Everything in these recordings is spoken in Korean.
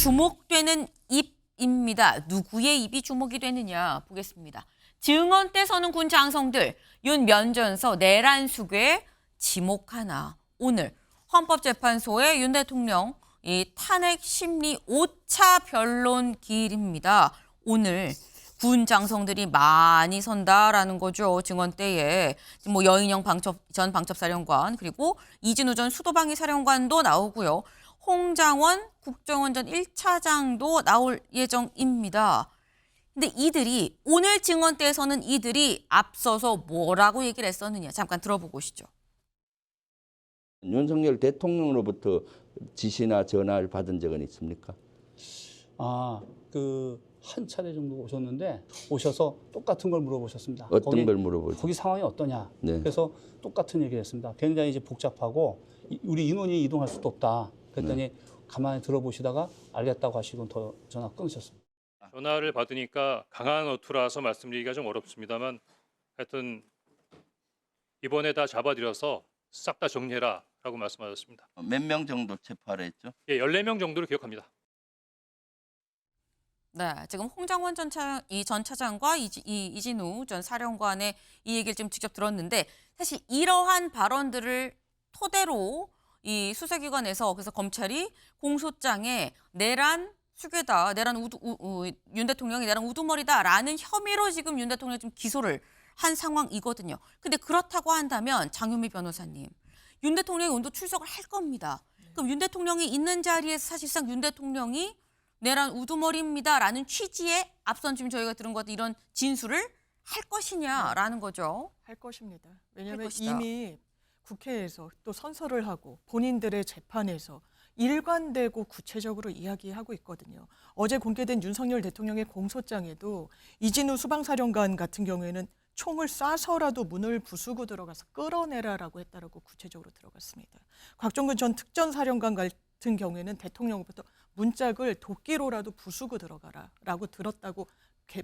주목되는 입입니다. 누구의 입이 주목이 되느냐 보겠습니다. 증언대 서는 군 장성들, 윤 면전서 내란 수괴 지목하나. 오늘 헌법재판소의 윤 대통령 이 탄핵 심리 5차 변론 기일입니다. 오늘 군 장성들이 많이 선다라는 거죠. 증언대에 뭐 여인영 전 방첩사령관 그리고 이진우 전 수도방위사령관도 나오고요. 홍장원 국정원전 1차장도 나올 예정입니다. 근데 이들이 오늘 증언대에서는 이들이 앞서서 뭐라고 얘기를 했었느냐 잠깐 들어보고 오시죠. 윤석열 대통령으로부터 지시나 전화를 받은 적은 있습니까? 한 차례 정도 오셨는데 오셔서 똑같은 걸 물어보셨습니다. 어떤 걸 물어보죠? 거기 상황이 어떠냐. 네. 그래서 똑같은 얘기를 했습니다. 굉장히 이제 복잡하고 우리 인원이 이동할 수도 없다. 그랬더니 가만히 들어보시다가 알겠다고 하시고 더 전화 끊으셨습니다. 전화를 받으니까 강한 어투라서 말씀드리기가 좀 어렵습니다만 하여튼 이번에 다 잡아들여서 싹 다 정리해라라고 말씀하셨습니다. 몇 명 정도 체포하라 했죠? 예, 14명 정도를 기억합니다. 네, 지금 홍장원 전 차장과 이진우 전 사령관의 이 얘기를 지금 직접 들었는데 사실 이러한 발언들을 토대로 이 수사기관에서 그래서 검찰이 공소장에 내란 수괴다, 윤 대통령이 내란 우두머리다라는 혐의로 지금 윤 대통령이 좀 기소를 한 상황이거든요. 근데 그렇다고 한다면 장윤미 변호사님, 윤 대통령이 오늘도 출석을 할 겁니다. 그럼 윤 대통령이 있는 자리에서 사실상 윤 대통령이 내란 우두머리입니다라는 취지의 앞선 지금 저희가 들은 것 같은 이런 진술을 할 것이냐라는 거죠. 할 것입니다. 왜냐하면 것이다. 이미 국회에서 또 선서를 하고 본인들의 재판에서 일관되고 구체적으로 이야기하고 있거든요. 어제 공개된 윤석열 대통령의 공소장에도 이진우 수방사령관 같은 경우에는 총을 쏴서라도 문을 부수고 들어가서 끌어내라라고 했다라고 구체적으로 들어갔습니다. 곽종근 전 특전사령관 같은 경우에는 대통령으로부터 문짝을 도끼로라도 부수고 들어가라라고 들었다고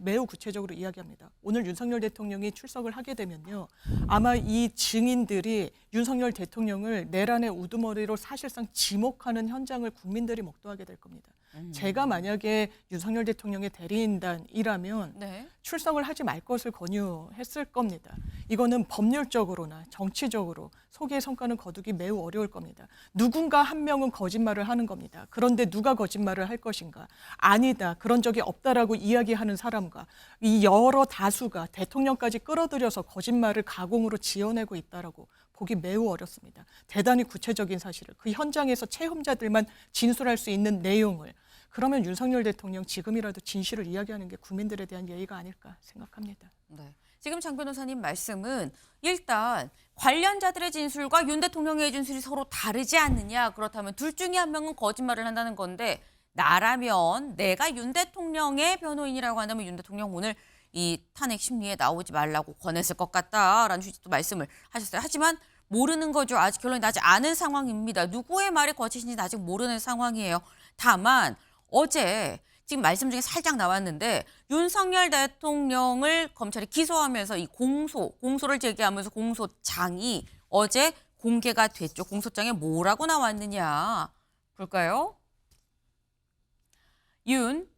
매우 구체적으로 이야기합니다. 오늘 윤석열 대통령이 출석을 하게 되면요. 아마 이 증인들이 윤석열 대통령을 내란의 우두머리로 사실상 지목하는 현장을 국민들이 목도하게 될 겁니다. 제가 만약에 윤석열 대통령의 대리인단이라면 네. 출석을 하지 말 것을 권유했을 겁니다. 이거는 법률적으로나 정치적으로 소기의 성과는 거두기 매우 어려울 겁니다. 누군가 한 명은 거짓말을 하는 겁니다. 그런데 누가 거짓말을 할 것인가? 아니다. 그런 적이 없다라고 이야기하는 사람과 이 여러 다수가 대통령까지 끌어들여서 거짓말을 가공으로 지어내고 있다라고 보기 매우 어렵습니다. 대단히 구체적인 사실을 그 현장에서 체험자들만 진술할 수 있는 내용을 그러면 윤석열 대통령 지금이라도 진실을 이야기하는 게 국민들에 대한 예의가 아닐까 생각합니다. 네. 지금 장 변호사님 말씀은 일단 관련자들의 진술과 윤 대통령의 진술이 서로 다르지 않느냐. 그렇다면 둘 중에 한 명은 거짓말을 한다는 건데 나라면 내가 윤 대통령의 변호인이라고 한다면 윤 대통령 오늘 이 탄핵 심리에 나오지 말라고 권했을 것 같다라는 취지도 말씀을 하셨어요. 하지만 모르는 거죠. 아직 결론이 나지 않은 상황입니다. 누구의 말이 거짓인지는 아직 모르는 상황이에요. 다만 어제 지금 말씀 중에 살짝 나왔는데 윤석열 대통령을 검찰이 기소하면서 이 공소를 제기하면서 공소장이 어제 공개가 됐죠. 공소장에 뭐라고 나왔느냐 볼까요?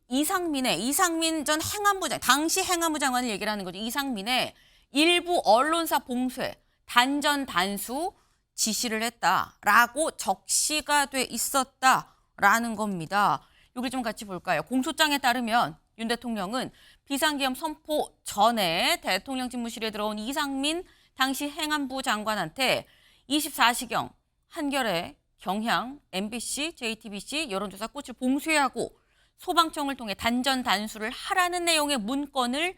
이상민 전 행안부 당시 행안부 장관을 얘기를 하는 거죠. 이상민의 일부 언론사 봉쇄, 단전 단수 지시를 했다라고 적시가 돼 있었다라는 겁니다. 여기 좀 같이 볼까요? 공소장에 따르면 윤 대통령은 비상계엄 선포 전에 대통령 집무실에 들어온 이상민 당시 행안부 장관한테 24시경 한겨레, 경향, MBC, JTBC 여론조사 꽃을 봉쇄하고 소방청을 통해 단전 단수를 하라는 내용의 문건을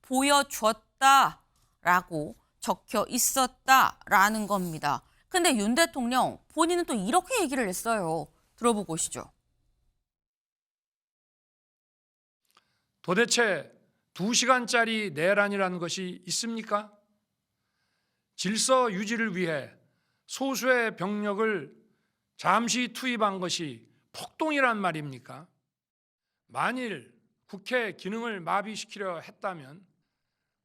보여줬다라고 적혀 있었다라는 겁니다. 근데 윤 대통령 본인은 또 이렇게 얘기를 했어요. 들어보고 오시죠. 도대체 2시간짜리 내란이라는 것이 있습니까? 질서 유지를 위해 소수의 병력을 잠시 투입한 것이 폭동이란 말입니까? 만일 국회 기능을 마비시키려 했다면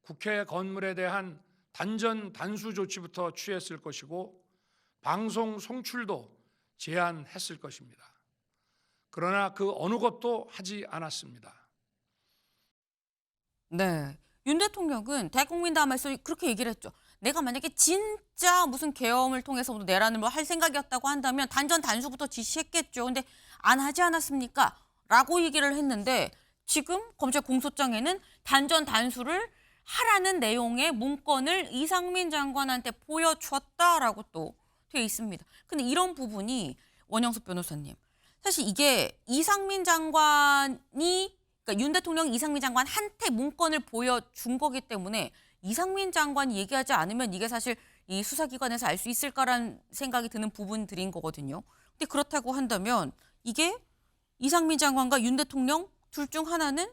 국회 건물에 대한 단전 단수 조치부터 취했을 것이고 방송 송출도 제한했을 것입니다. 그러나 그 어느 것도 하지 않았습니다. 네. 윤 대통령은 대국민담화에서 그렇게 얘기를 했죠. 내가 만약에 진짜 무슨 계엄을 통해서 내란을 뭐 할 생각이었다고 한다면 단전 단수부터 지시했겠죠. 근데 안 하지 않았습니까? 라고 얘기를 했는데 지금 검찰 공소장에는 단전 단수를 하라는 내용의 문건을 이상민 장관한테 보여줬다라고 또 돼 있습니다. 근데 이런 부분이 원영석 변호사님, 사실 이게 이상민 장관이 그러니까 윤 대통령이 이상민 장관한테 문건을 보여준 거기 때문에 이상민 장관이 얘기하지 않으면 이게 사실 이 수사기관에서 알 수 있을까라는 생각이 드는 부분들인 거거든요. 근데 그렇다고 한다면 이게 이상민 장관과 윤 대통령 둘 중 하나는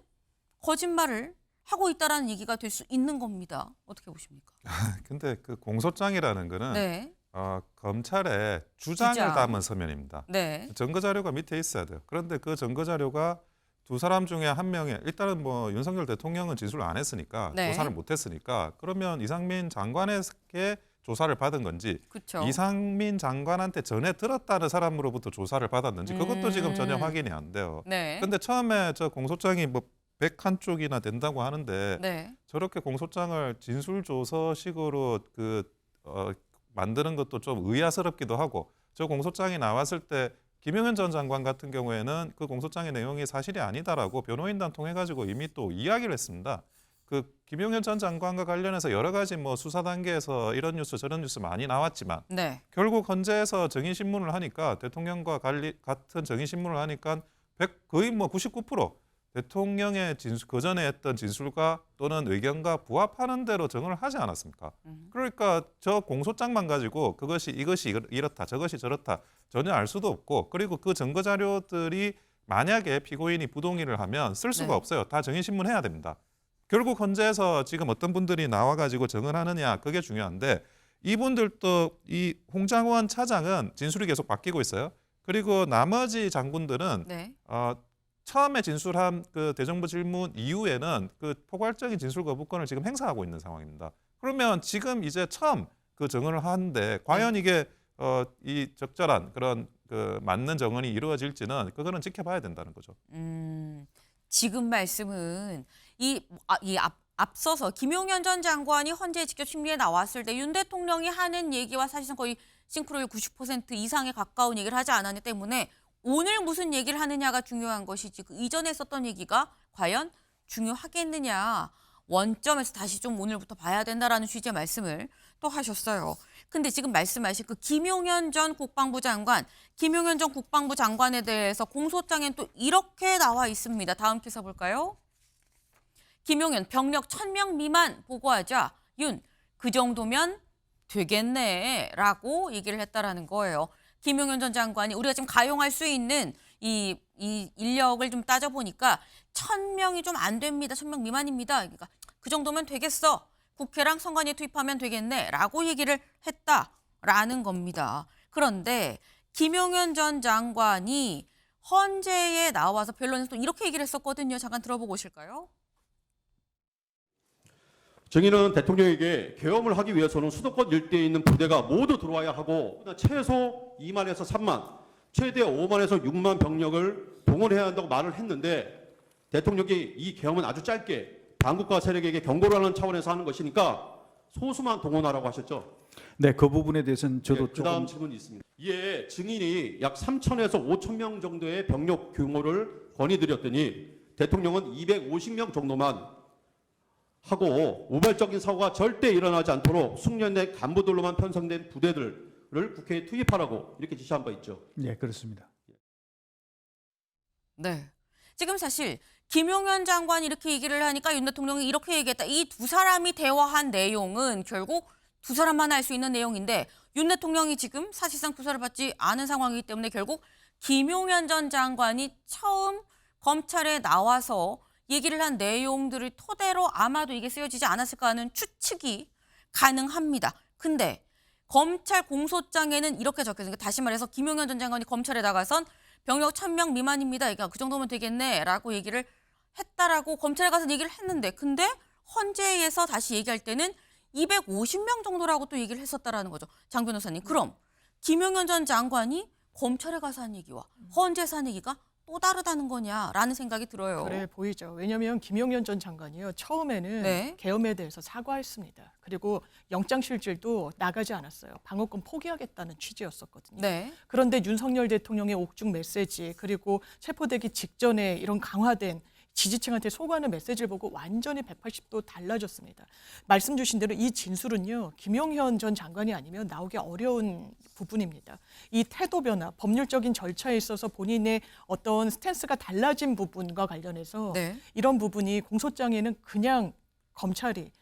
거짓말을 하고 있다라는 얘기가 될 수 있는 겁니다. 어떻게 보십니까? 근데 그 공소장이라는 거는 네. 검찰의 주장을 주장. 담은 서면입니다. 네. 증거 자료가 밑에 있어야 돼요. 그런데 그 증거 자료가 두 사람 중에 한 명이 일단은 뭐 윤석열 대통령은 진술을 안 했으니까 네. 조사를 못 했으니까 그러면 이상민 장관에게 조사를 받은 건지 그렇죠. 이상민 장관한테 전해 들었다는 사람으로부터 조사를 받았는지 그것도 지금 전혀 확인이 안 돼요. 네. 근데 처음에 저 공소장이 뭐 101쪽이나 된다고 하는데 네. 저렇게 공소장을 진술조서식으로 만드는 것도 좀 의아스럽기도 하고 저 공소장이 나왔을 때 김용현 전 장관 같은 경우에는 그 공소장의 내용이 사실이 아니다라고 변호인단 통해 가지고 이미 또 이야기를 했습니다. 그 김용현 전 장관과 관련해서 여러 가지 뭐 수사 단계에서 이런 뉴스 저런 뉴스 많이 나왔지만 네. 결국 헌재에서 증인 신문을 하니까 대통령과 같은 증인 신문을 하니까 거의 뭐 99% 대통령의 그 전에 했던 진술과 또는 의견과 부합하는 대로 증언을 하지 않았습니까? 그러니까 저 공소장만 가지고 이것이 이렇다 저것이 저렇다 전혀 알 수도 없고 그리고 그 증거 자료들이 만약에 피고인이 부동의를 하면 쓸 수가 네. 없어요. 다 증인 신문해야 됩니다. 결국 헌재에서 지금 어떤 분들이 나와가지고 증언하느냐 그게 중요한데 이분들도 이 홍장원 차장은 진술이 계속 바뀌고 있어요. 그리고 나머지 장군들은 네. 처음에 진술한 그 대정부 질문 이후에는 그 포괄적인 진술 거부권을 지금 행사하고 있는 상황입니다. 그러면 지금 이제 처음 그 증언을 하는데 과연 이게 이 적절한 그런 그 맞는 증언이 이루어질지는 그거는 지켜봐야 된다는 거죠. 지금 말씀은 앞서서 김용현 전 장관이 헌재에 직접 심리에 나왔을 때 윤 대통령이 하는 얘기와 사실상 거의 싱크로율 90% 이상에 가까운 얘기를 하지 않았기 때문에 오늘 무슨 얘기를 하느냐가 중요한 것이지 그 이전에 썼던 얘기가 과연 중요하겠느냐. 원점에서 다시 좀 오늘부터 봐야 된다라는 취지의 말씀을 또 하셨어요. 근데 지금 말씀하신 그 김용현 전 국방부 장관, 김용현 전 국방부 장관에 대해서 공소장엔 또 이렇게 나와 있습니다. 다음 기사 볼까요? 김용현 병력 1000명 미만 보고하자 윤 그 정도면 되겠네 라고 얘기를 했다라는 거예요. 김용현 전 장관이 우리가 지금 가용할 수 있는 이 인력을 좀 따져보니까 1000명이 좀 안 됩니다. 1000명 미만입니다. 그러니까 그 정도면 되겠어. 국회랑 선관위에 투입하면 되겠네 라고 얘기를 했다라는 겁니다. 그런데 김용현 전 장관이 헌재에 나와서 변론에서 또 이렇게 얘기를 했었거든요. 잠깐 들어보고 오실까요? 정의는 대통령에게 계엄을 하기 위해서는 수도권 일대에 있는 부대가 모두 들어와야 하고 최소 2만에서 3만, 최대 5만에서 6만 병력을 동원해야 한다고 말을 했는데 대통령이 이 계엄은 아주 짧게 반국가 세력에게 경고를 하는 차원에서 하는 것이니까 소수만 동원하라고 하셨죠. 네, 그 부분에 대해서는 저도 그 다음 질문이 있습니다. 이에 증인이 약 3천에서 5천 명 정도의 병력 규모를 건의드렸더니 대통령은 250명 정도만 하고 우발적인 사고가 절대 일어나지 않도록 숙련된 간부들로만 편성된 부대들을 국회에 투입하라고 이렇게 지시한 바 있죠. 네, 그렇습니다. 네. 지금 사실 김용현 장관이 이렇게 얘기를 하니까 윤 대통령이 이렇게 얘기했다. 이 두 사람이 대화한 내용은 결국 두 사람만 알 수 있는 내용인데 윤 대통령이 지금 사실상 조사를 받지 않은 상황이기 때문에 결국 김용현 전 장관이 처음 검찰에 나와서 얘기를 한 내용들을 토대로 아마도 이게 쓰여지지 않았을까 하는 추측이 가능합니다. 근데 검찰 공소장에는 이렇게 적혀 있으니까 다시 말해서 김용현 전 장관이 검찰에 나가선 병력 1000명 미만입니다. 그러니까 그 정도면 되겠네라고 얘기를 했다라고 검찰에 가서 얘기를 했는데 근데 헌재에서 다시 얘기할 때는 250명 정도라고 또 얘기를 했었다라는 거죠. 장 변호사님. 그럼 김용현 전 장관이 검찰에 가서 한 얘기와 헌재에서 한 얘기가 또 다르다는 거냐라는 생각이 들어요. 그래 보이죠. 왜냐하면 김용현 전 장관이요. 처음에는 네. 계엄에 대해서 사과했습니다. 그리고 영장실질도 나가지 않았어요. 방어권 포기하겠다는 취지였었거든요. 네. 그런데 윤석열 대통령의 옥중 메시지 그리고 체포되기 직전에 이런 강화된 지지층한테 소구하는 메시지를 보고 완전히 180도 달라졌습니다. 말씀 주신 대로 이 진술은요. 김용현 전 장관이 아니면 나오기 어려운 부분입니다. 이 태도 변화, 법률적인 절차에 있어서 본인의 어떤 스탠스가 달라진 부분과 관련해서 네. 이런 부분이 공소장에는 그냥 검찰이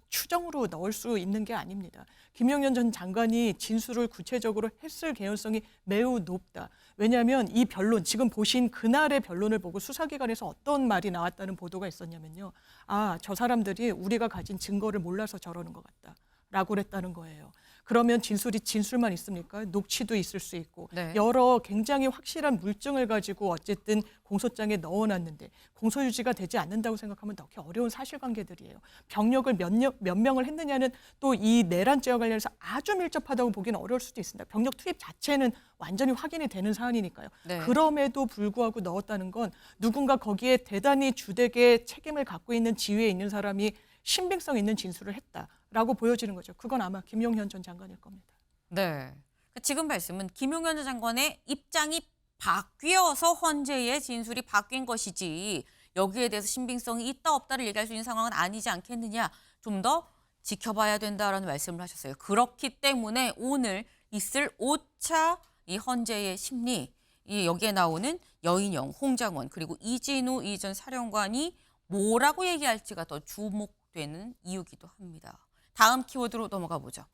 추정으로 넣을 수 있는 게 아닙니다. 김용현 전 장관이 진술을 구체적으로 했을 개연성이 매우 높다. 왜냐하면 이 변론, 지금 보신 그날의 변론을 보고 수사기관에서 어떤 말이 나왔다는 보도가 있었냐면요. 아, 저 사람들이 우리가 가진 증거를 몰라서 저러는 것 같다. 라고 그랬다는 거예요. 그러면 진술이 진술만 있습니까? 녹취도 있을 수 있고 네. 여러 굉장히 확실한 물증을 가지고 어쨌든 공소장에 넣어놨는데 공소유지가 되지 않는다고 생각하면 넣기 어려운 사실관계들이에요. 병력을 몇 명을 했느냐는 또 이 내란죄와 관련해서 아주 밀접하다고 보기는 어려울 수도 있습니다. 병력 투입 자체는 완전히 확인이 되는 사안이니까요. 네. 그럼에도 불구하고 넣었다는 건 누군가 거기에 대단히 주되게 책임을 갖고 있는 지위에 있는 사람이 신빙성 있는 진술을 했다라고 보여지는 거죠. 그건 아마 김용현 전 장관일 겁니다. 네. 지금 말씀은 김용현 전 장관의 입장이 바뀌어서 헌재의 진술이 바뀐 것이지 여기에 대해서 신빙성이 있다 없다를 얘기할 수 있는 상황은 아니지 않겠느냐. 좀 더 지켜봐야 된다라는 말씀을 하셨어요. 그렇기 때문에 오늘 있을 5차 이 헌재의 심리, 이 여기에 나오는 여인영, 홍장원 그리고 이진우 이 전 사령관이 뭐라고 얘기할지가 더 주목되는 이유기도 합니다. 다음 키워드로 넘어가 보죠.